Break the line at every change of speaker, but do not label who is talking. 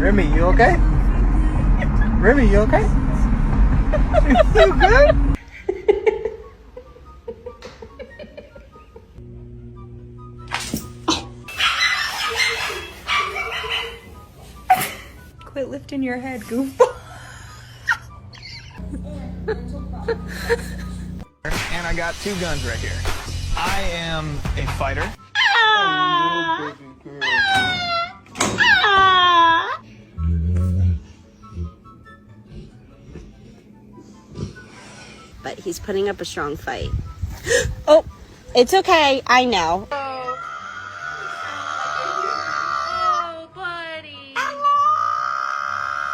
Remy, you okay? Remy, you okay? You good?
Quit lifting your head, goofball.
And I got 2 guns right here. I am a fighter.
But he's putting up a strong fight. Oh, it's okay. I know.